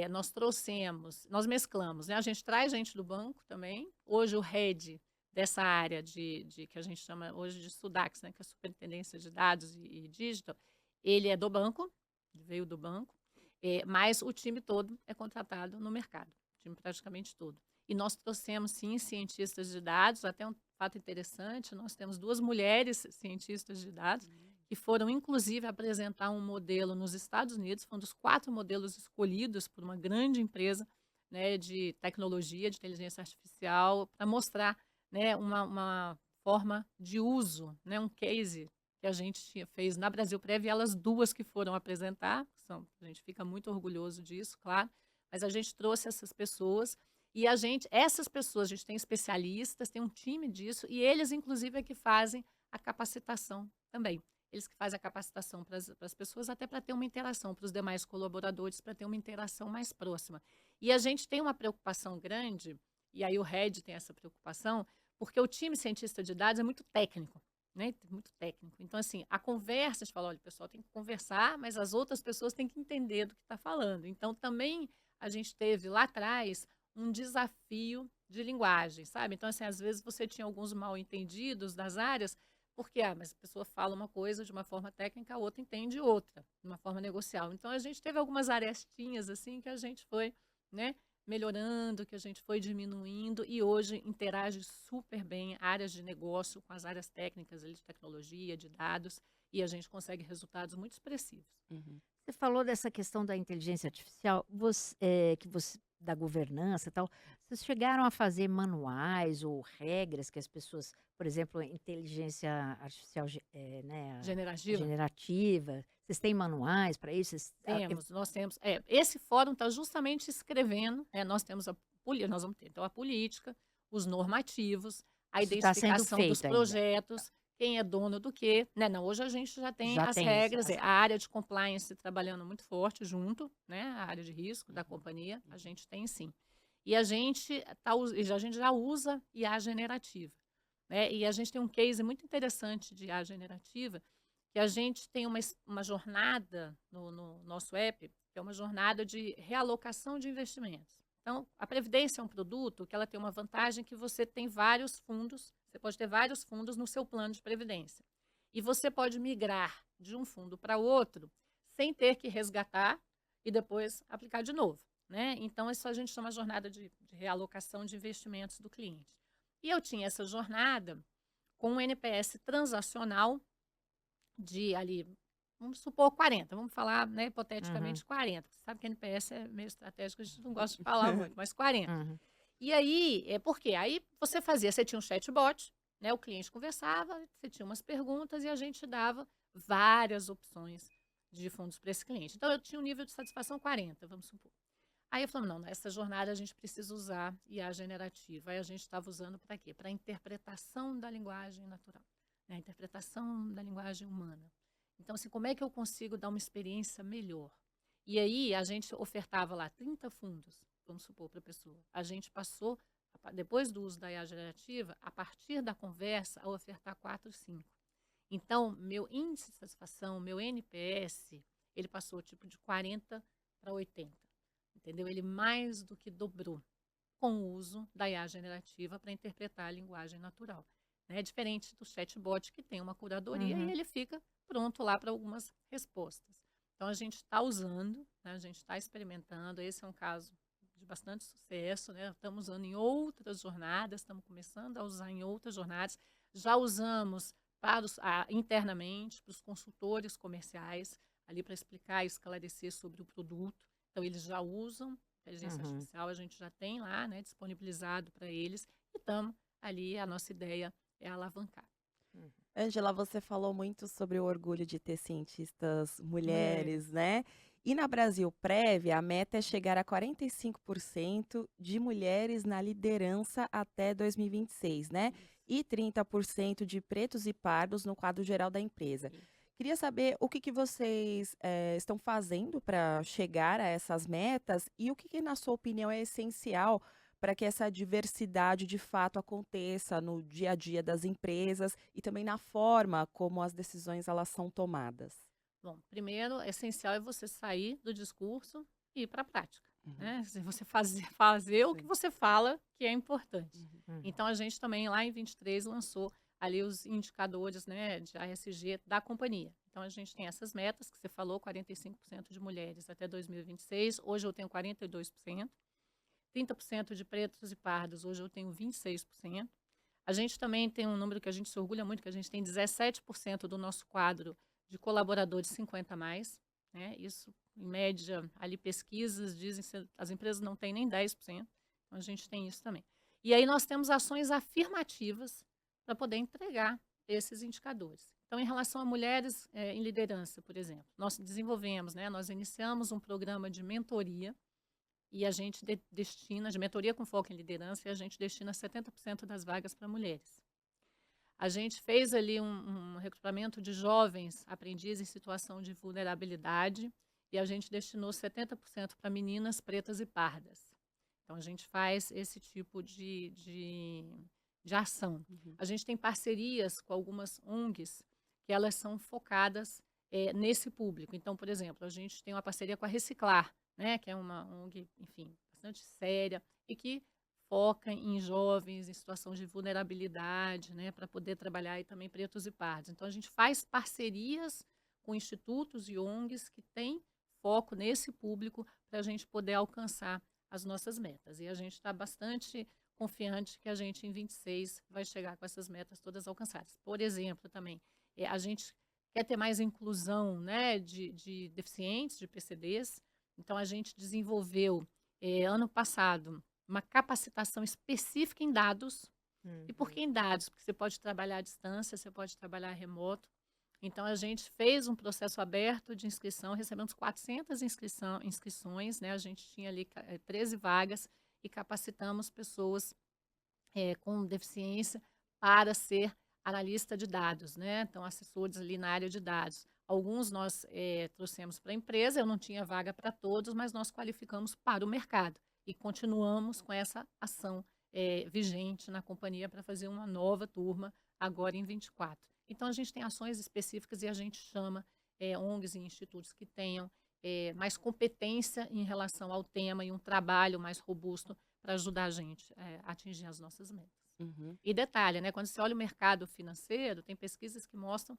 Nós mesclamos, né? A gente traz gente do banco também. Hoje o head dessa área que a gente chama hoje de SUDAX, né, que é a Superintendência de Dados e Digital, ele é do banco, veio do banco, mas o time todo é contratado no mercado, o time praticamente todo. E nós trouxemos, sim, cientistas de dados, até um fato interessante, nós temos 2 mulheres cientistas de dados, que foram, inclusive, apresentar um modelo nos Estados Unidos, foi um dos 4 modelos escolhidos por uma grande empresa, né, de tecnologia, de inteligência artificial, para mostrar, né, uma forma de uso, né, um case que a gente fez na Brasilprev, e elas 2 que foram apresentar, a gente fica muito orgulhoso disso, claro, mas a gente trouxe essas pessoas, e essas pessoas, a gente tem especialistas, tem um time disso, e eles, inclusive, é que fazem a capacitação também. Eles que fazem a capacitação para as pessoas, até para ter uma interação, para os demais colaboradores, para ter uma interação mais próxima. E a gente tem uma preocupação grande, e aí o Head tem essa preocupação, porque o time cientista de dados é muito técnico, né? Muito técnico. Então, assim, a conversa, a gente fala, olha, o pessoal tem que conversar, mas as outras pessoas têm que entender do que está falando. Então, também a gente teve lá atrás um desafio de linguagem, sabe? Então, assim, às vezes você tinha alguns mal-entendidos das áreas, porque, mas a pessoa fala uma coisa de uma forma técnica, a outra entende outra, de uma forma negocial. Então, a gente teve algumas arestinhas, assim, que a gente foi, né, melhorando, que a gente foi diminuindo, e hoje interage super bem áreas de negócio com as áreas técnicas ali, de tecnologia, de dados, e a gente consegue resultados muito expressivos. Você falou dessa questão da inteligência artificial, da governança e tal. Vocês chegaram a fazer manuais ou regras que as pessoas, por exemplo, inteligência artificial, né, Generativa? generativa, vocês têm manuais para isso? Nós temos. Esse fórum está justamente escrevendo, nós vamos ter então a política, os normativos, a Isso está sendo identificação dos feito ainda. projetos, quem é dono do quê, né? Não, hoje a gente já tem Já as tem regras, a área de compliance trabalhando muito forte junto, né? A área de risco da companhia, a gente tem sim. E a gente a gente já usa IA generativa, né? E a gente tem um case muito interessante de IA generativa, que a gente tem uma jornada no nosso app, que é uma jornada de realocação de investimentos. Então, a Previdência é um produto que ela tem uma vantagem que você tem vários fundos, você pode ter vários fundos no seu plano de Previdência. E você pode migrar de um fundo para outro sem ter que resgatar e depois aplicar de novo, né? Então, isso a gente chama de jornada de realocação de investimentos do cliente. E eu tinha essa jornada com um NPS transacional de ali, vamos supor 40, vamos falar, né, hipoteticamente 40. Você sabe que NPS é meio estratégico, a gente não gosta de falar muito, mas 40. E aí, por quê? Aí você tinha um chatbot, né, o cliente conversava, você tinha umas perguntas e a gente dava várias opções de fundos para esse cliente. Então, eu tinha um nível de satisfação 40, vamos supor. Aí eu falei, não, nessa jornada a gente precisa usar IA generativa. Aí a gente estava usando para quê? Para interpretação da linguagem natural, né? A interpretação da linguagem humana. Então, assim, como é que eu consigo dar uma experiência melhor? E aí a gente ofertava lá 30 fundos, vamos supor, para a pessoa. A gente passou, depois do uso da IA generativa, a partir da conversa, a ofertar 4, 5. Então, meu índice de satisfação, meu NPS, ele passou tipo de 40 para 80. Entendeu? Ele mais do que dobrou com o uso da IA generativa para interpretar a linguagem natural. Né? Diferente do chatbot, que tem uma curadoria e ele fica pronto lá para algumas respostas. Então, a gente está usando, né? A gente está experimentando. Esse é um caso de bastante sucesso. Né? Estamos usando em outras jornadas, estamos começando a usar em outras jornadas. Já usamos internamente para os consultores comerciais, ali para explicar e esclarecer sobre o produto. Então, eles já usam inteligência artificial, a gente já tem lá, né, disponibilizado para eles, e estamos ali, a nossa ideia é alavancar. Ângela, você falou muito sobre o orgulho de ter cientistas mulheres, né? E na Brasil Prévia, a meta é chegar a 45% de mulheres na liderança até 2026, né? E 30% de pretos e pardos no quadro geral da empresa. Queria saber o que vocês estão fazendo para chegar a essas metas e o que, na sua opinião, é essencial para que essa diversidade de fato aconteça no dia a dia das empresas e também na forma como as decisões elas são tomadas. Bom, primeiro, essencial é você sair do discurso e ir para a prática. Né? Você fazer o que você fala que é importante. Então, a gente também, lá em 23, lançou ali os indicadores, né, de ASG da companhia. Então, a gente tem essas metas que você falou, 45% de mulheres até 2026. Hoje eu tenho 42%. 30% de pretos e pardos, hoje eu tenho 26%. A gente também tem um número que a gente se orgulha muito, que a gente tem 17% do nosso quadro de colaboradores 50 a mais. Né? Isso, em média, ali pesquisas dizem que as empresas não têm nem 10%. Então, a gente tem isso também. E aí nós temos ações afirmativas para poder entregar esses indicadores. Então, em relação a mulheres em liderança, por exemplo, nós desenvolvemos, né, nós iniciamos um programa de mentoria e a gente destina, de mentoria com foco em liderança, e a gente destina 70% das vagas para mulheres. A gente fez ali um recrutamento de jovens aprendizes em situação de vulnerabilidade e a gente destinou 70% para meninas pretas e pardas. Então, a gente faz esse tipo de ação. A gente tem parcerias com algumas ONGs que elas são focadas nesse público. Então, por exemplo, a gente tem uma parceria com a Reciclar, né, que é uma ONG, enfim, bastante séria e que foca em jovens em situação de vulnerabilidade, né, para poder trabalhar aí também pretos e pardos. Então, a gente faz parcerias com institutos e ONGs que têm foco nesse público para a gente poder alcançar as nossas metas. E a gente está bastante confiante que a gente, em 26, vai chegar com essas metas todas alcançadas. Por exemplo, também, a gente quer ter mais inclusão, né, de deficientes, de PCDs. Então, a gente desenvolveu, ano passado, uma capacitação específica em dados. E por que em dados? Porque você pode trabalhar à distância, você pode trabalhar remoto. Então, a gente fez um processo aberto de inscrição, recebemos 400 inscrições, né? A gente tinha ali 13 vagas e capacitamos pessoas com deficiência para ser analista de dados, né? Então, assessores ali na área de dados. Alguns nós trouxemos para a empresa, eu não tinha vaga para todos, mas nós qualificamos para o mercado e continuamos com essa ação vigente na companhia para fazer uma nova turma agora em 24. Então, a gente tem ações específicas e a gente chama ONGs e institutos que tenham mais competência em relação ao tema e um trabalho mais robusto para ajudar a gente a atingir as nossas metas. Uhum. E detalhe, né, quando você olha o mercado financeiro, tem pesquisas que mostram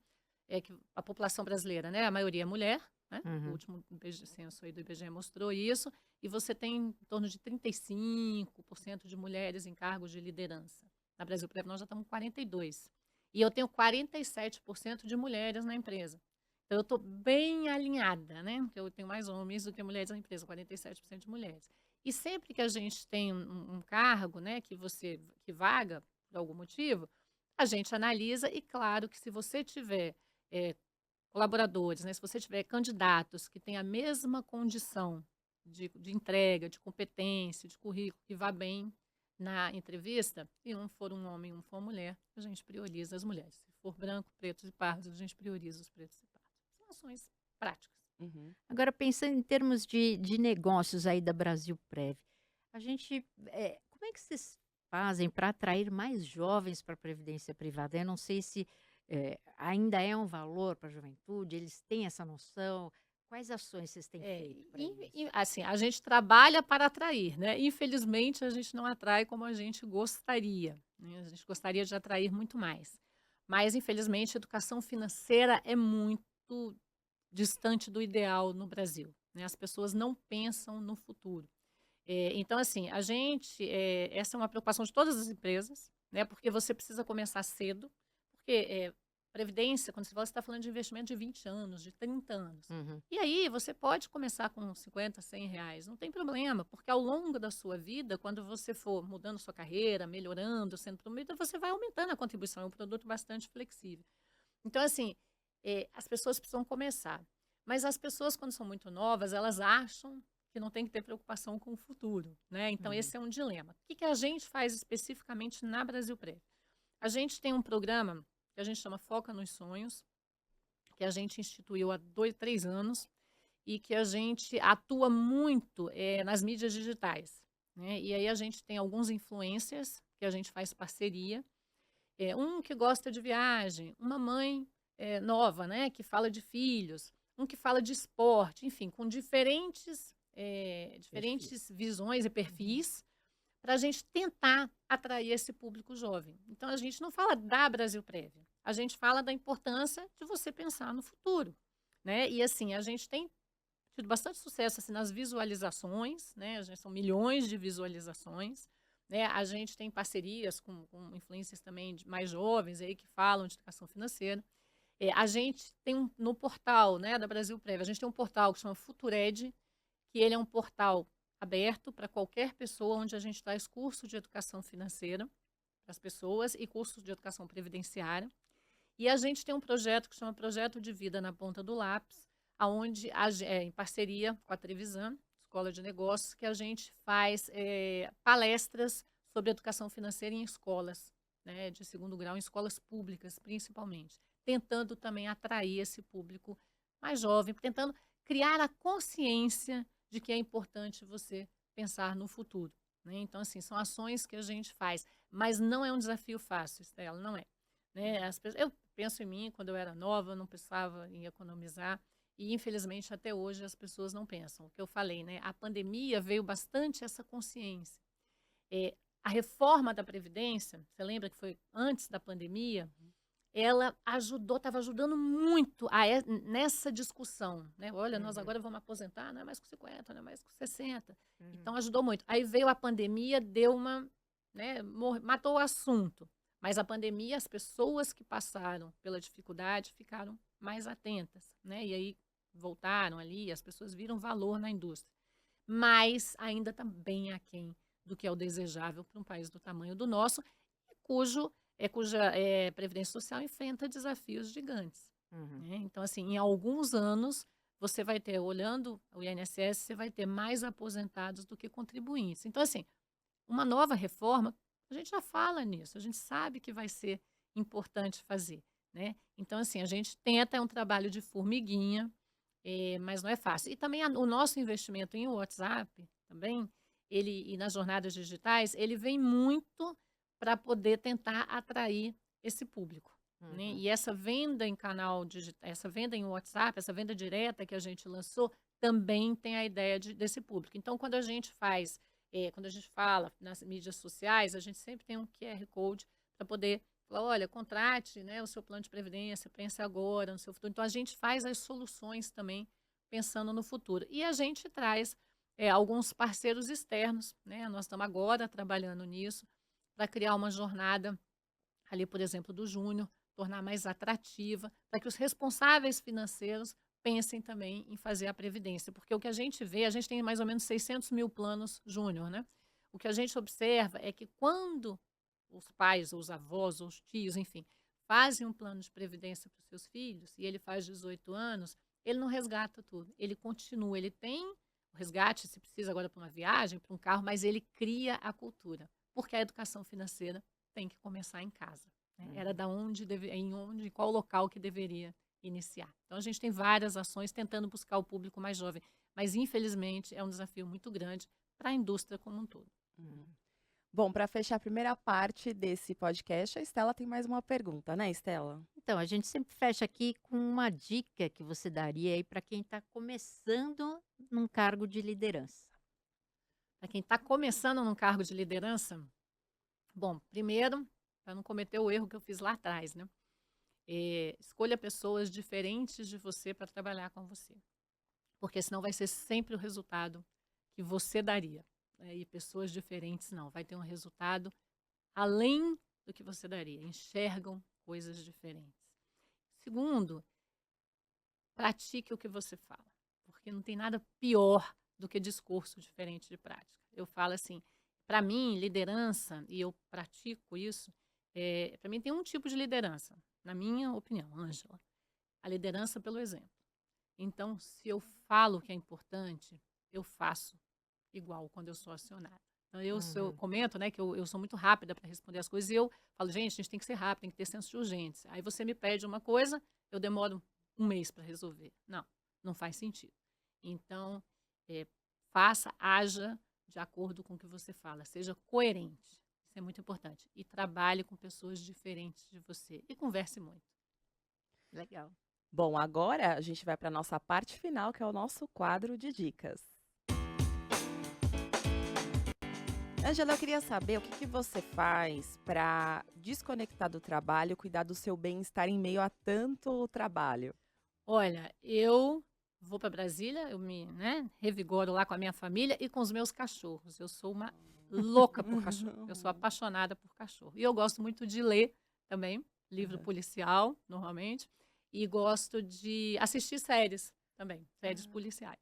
que a população brasileira, né, a maioria é mulher, né? O último censo aí do IBGE mostrou isso, e você tem em torno de 35% de mulheres em cargos de liderança. Na Brasilprev nós já estamos com 42%. E eu tenho 47% de mulheres na empresa. Então, eu estou bem alinhada, né? Porque eu tenho mais homens do que mulheres na empresa, 47% de mulheres. E sempre que a gente tem um cargo, né, que vaga por algum motivo, a gente analisa e, claro, que se você tiver colaboradores, né, se você tiver candidatos que têm a mesma condição de entrega, de competência, de currículo, que vá bem na entrevista, e um for um homem e um for uma mulher, a gente prioriza as mulheres. Se for branco, pretos e pardos, a gente prioriza os pretos e pardos. São ações práticas. Uhum. Agora, pensando em termos de negócios aí da Brasilprev, a gente, como é que vocês fazem para atrair mais jovens para a Previdência Privada? Eu não sei se ainda é um valor para a juventude, eles têm essa noção. Quais ações vocês têm feito para isso? Assim, a gente trabalha para atrair, né? Infelizmente, a gente não atrai como a gente gostaria, né? A gente gostaria de atrair muito mais. Mas, infelizmente, a educação financeira é muito distante do ideal no Brasil, né? As pessoas não pensam no futuro. Então, assim, essa é uma preocupação de todas as empresas, né? Porque você precisa começar cedo, porque Previdência, quando você fala, você está falando de investimento de 20 anos, de 30 anos. E aí, você pode começar com 50, 100 reais, não tem problema, porque ao longo da sua vida, quando você for mudando sua carreira, melhorando, sendo promovido, você vai aumentando a contribuição, é um produto bastante flexível. Então, assim, as pessoas precisam começar. Mas as pessoas, quando são muito novas, elas acham que não tem que ter preocupação com o futuro, né? Então, esse é um dilema. O que a gente faz especificamente na Brasilprev? A gente tem um programa que a gente chama Foca nos Sonhos, que a gente instituiu há 3 anos e que a gente atua muito nas mídias digitais, né? E aí a gente tem alguns influencers que a gente faz parceria. Um que gosta de viagem, uma mãe nova, né, que fala de filhos, um que fala de esporte, enfim, com diferentes visões e perfis, para a gente tentar atrair esse público jovem. Então, a gente não fala da Brasilprev, a gente fala da importância de você pensar no futuro, né? E, assim, a gente tem tido bastante sucesso assim, nas visualizações, né? São milhões de visualizações, né? A gente tem parcerias com influencers também mais jovens aí que falam de educação financeira. A gente tem no portal, né, da Brasilprev, a gente tem um portal que chama Futured, que ele é um portal aberto para qualquer pessoa, onde a gente traz curso de educação financeira para as pessoas e curso de educação previdenciária. E a gente tem um projeto que chama Projeto de Vida na Ponta do Lápis, onde, em parceria com a Trevisan, Escola de Negócios, que a gente faz palestras sobre educação financeira em escolas, né, de segundo grau, em escolas públicas, principalmente, tentando também atrair esse público mais jovem, tentando criar a consciência de que é importante você pensar no futuro, né? Então, assim, são ações que a gente faz, mas não é um desafio fácil, Estela, não é, né? Eu penso em mim, quando eu era nova, eu não pensava em economizar, e infelizmente até hoje as pessoas não pensam. O que eu falei, né? A pandemia veio bastante essa consciência. A reforma da Previdência, você lembra que foi antes da pandemia, ela estava ajudando muito nessa discussão, né? Olha, nós agora vamos aposentar, não é mais com 50, não é mais com 60. Então, ajudou muito. Aí veio a pandemia, né, matou o assunto. Mas a pandemia, as pessoas que passaram pela dificuldade ficaram mais atentas, né? E aí voltaram ali, as pessoas viram valor na indústria. Mas ainda está bem aquém do que é o desejável para um país do tamanho do nosso, cuja Previdência Social enfrenta desafios gigantes. Né? Então, assim, em alguns anos, você vai ter, olhando o INSS, você vai ter mais aposentados do que contribuintes. Então, assim, uma nova reforma A gente já fala nisso, a gente sabe que vai ser importante fazer, né? Então, assim, a gente tenta, é um trabalho de formiguinha, mas não é fácil. E também o nosso investimento em WhatsApp, também, e nas jornadas digitais, ele vem muito para poder tentar atrair esse público, né? E essa venda em canal digital, essa venda em WhatsApp, essa venda direta que a gente lançou, também tem a ideia desse público. Então, quando a gente fala nas mídias sociais, a gente sempre tem um QR Code para poder falar, olha, contrate, né, o seu plano de previdência, pense agora no seu futuro. Então, a gente faz as soluções também pensando no futuro. E a gente traz alguns parceiros externos, né? Nós estamos agora trabalhando nisso para criar uma jornada ali, por exemplo, do Júnior, tornar mais atrativa, para que os responsáveis financeiros pensem também em fazer a previdência. Porque o que a gente vê, a gente tem mais ou menos 600 mil planos Júnior, né? O que a gente observa é que quando os pais, ou os avós, ou os tios, enfim, fazem um plano de previdência para os seus filhos, e ele faz 18 anos, ele não resgata tudo. Ele continua, ele tem o resgate, se precisa agora para uma viagem, para um carro, mas ele cria a cultura. Porque a educação financeira tem que começar em casa, né? Era em qual local que deveria iniciar. Então, a gente tem várias ações tentando buscar o público mais jovem, mas, infelizmente, é um desafio muito grande para a indústria como um todo. Bom, para fechar a primeira parte desse podcast, a Estela tem mais uma pergunta, né, Estela? Então, a gente sempre fecha aqui com uma dica que você daria aí para quem está começando num cargo de liderança. Para quem está começando num cargo de liderança, bom, primeiro, para não cometer o erro que eu fiz lá atrás, né? Escolha pessoas diferentes de você para trabalhar com você. Porque senão vai ser sempre o resultado que você daria, né? E pessoas diferentes não. Vai ter um resultado além do que você daria. Enxergam coisas diferentes. Segundo, pratique o que você fala. Porque não tem nada pior do que discurso diferente de prática. Eu falo assim, para mim, liderança, e eu pratico isso, para mim tem um tipo de liderança, na minha opinião, Ângela, a liderança pelo exemplo. Então, se eu falo que é importante, eu faço igual quando eu sou acionada. Então, eu comento, né, que eu sou muito rápida para responder as coisas, e eu falo, gente, a gente tem que ser rápido, tem que ter senso de urgência. Aí você me pede uma coisa, eu demoro um mês para resolver. Não faz sentido. Então, haja de acordo com o que você fala, seja coerente. Isso é muito importante. E trabalhe com pessoas diferentes de você. E converse muito. Legal. Bom, agora a gente vai para a nossa parte final, que é o nosso quadro de dicas. Ângela, eu queria saber o que você faz para desconectar do trabalho, cuidar do seu bem-estar em meio a tanto trabalho. Olha, eu vou para Brasília, eu me revigoro lá com a minha família e com os meus cachorros. Eu sou uma louca por cachorro. Eu sou apaixonada por cachorro. E eu gosto muito de ler também, livro policial, normalmente. E gosto de assistir séries também, séries policiais.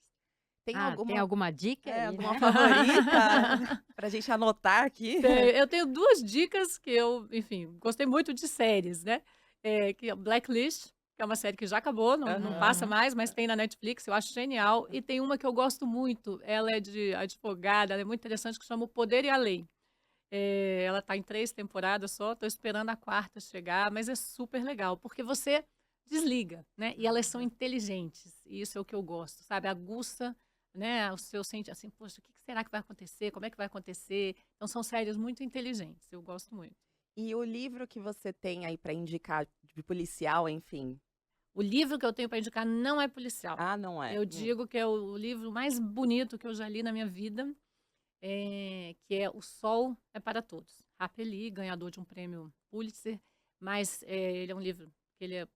Tem alguma dica aí, alguma né? favorita pra gente anotar aqui? Eu tenho 2 dicas que eu, enfim, gostei muito de séries, né? Que é Blacklist, que é uma série que já acabou, não passa mais, mas tem na Netflix, eu acho genial. E tem uma que eu gosto muito, ela é de advogada, ela é muito interessante, que chama O Poder e a Lei. Ela está em 3 temporadas só, estou esperando a 4ª chegar, mas é super legal, porque você desliga, né? E elas são inteligentes, e isso é o que eu gosto, sabe? Aguça, né, o seu sentimento, assim, poxa, o que será que vai acontecer? Como é que vai acontecer? Então, são séries muito inteligentes, eu gosto muito. E o livro que você tem aí para indicar de policial, enfim? O livro que eu tenho para indicar não é policial. Não é? Eu digo que é o livro mais bonito que eu já li na minha vida, que é O Sol é para Todos. Harper Lee, ganhador de um prêmio Pulitzer, mas ele é um livro que ele é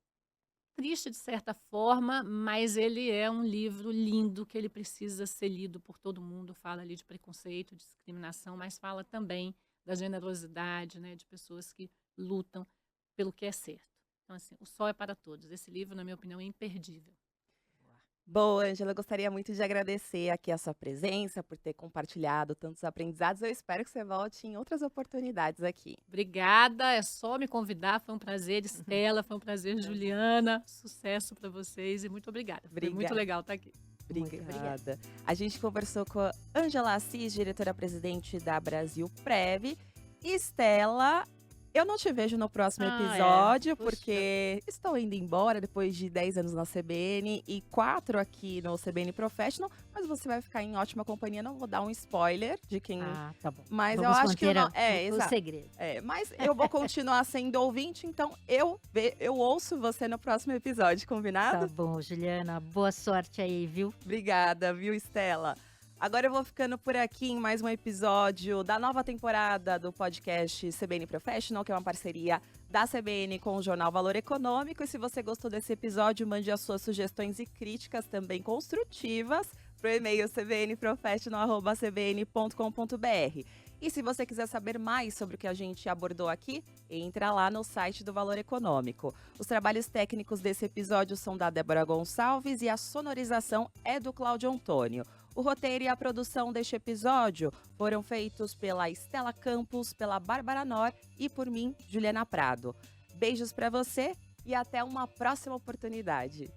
triste de certa forma, mas ele é um livro lindo que ele precisa ser lido por todo mundo. Fala ali de preconceito, de discriminação, mas fala também da generosidade, né, de pessoas que lutam pelo que é certo. Então, assim, O Sol é para Todos. Esse livro, na minha opinião, é imperdível. Bom, Ângela, eu gostaria muito de agradecer aqui a sua presença, por ter compartilhado tantos aprendizados. Eu espero que você volte em outras oportunidades aqui. Obrigada, é só me convidar, foi um prazer, Estela, foi um prazer, Juliana. Sucesso para vocês e muito obrigada. Foi muito legal estar aqui. Obrigada. A gente conversou com a Ângela Assis, diretora-presidente da Brasil Prev. Estela, eu não te vejo no próximo episódio, Puxa. porque estou indo embora depois de 10 anos na CBN e 4 aqui no CBN Professional, mas você vai ficar em ótima companhia, não vou dar um spoiler de quem... Tá bom. Mas Vamos eu acho que eu manter não... É, o exato. segredo. Mas eu vou continuar sendo ouvinte, então eu ouço você no próximo episódio, combinado? Tá bom, Juliana. Boa sorte aí, viu? Obrigada, viu, Estela? Agora eu vou ficando por aqui em mais um episódio da nova temporada do podcast CBN Professional, que é uma parceria da CBN com o jornal Valor Econômico. E se você gostou desse episódio, mande as suas sugestões e críticas também construtivas para o e-mail cbnprofessional@cbn.com.br. E se você quiser saber mais sobre o que a gente abordou aqui, entra lá no site do Valor Econômico. Os trabalhos técnicos desse episódio são da Débora Gonçalves e a sonorização é do Cláudio Antônio. O roteiro e a produção deste episódio foram feitos pela Estela Campos, pela Bárbara Nor e por mim, Juliana Prado. Beijos para você e até uma próxima oportunidade.